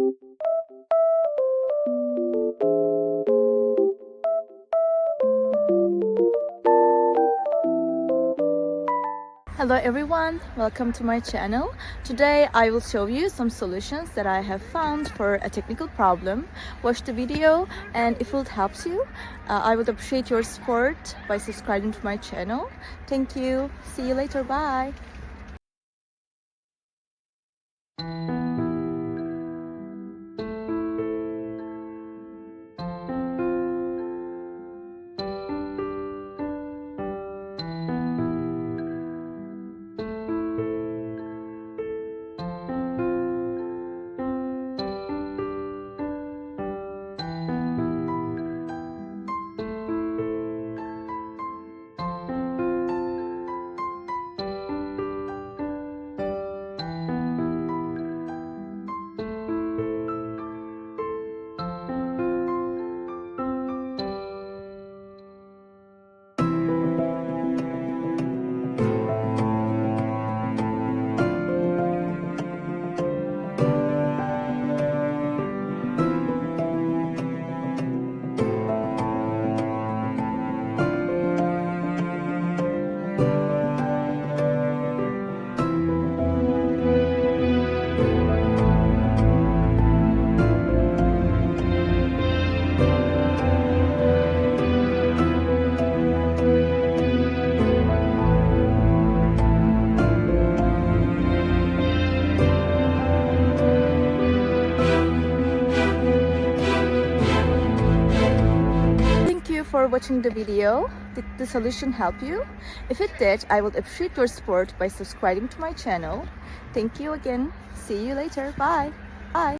Hello everyone, welcome to my channel. Today I will show you some solutions that I have found for a technical problem. Watch the video, and if it helps you, I would appreciate your support by subscribing to my channel. Thank you. See you later. Bye. For watching the video. Did the solution help you? If it did, I would appreciate your support by subscribing to my channel. Thank you again. See you later. Bye. Bye.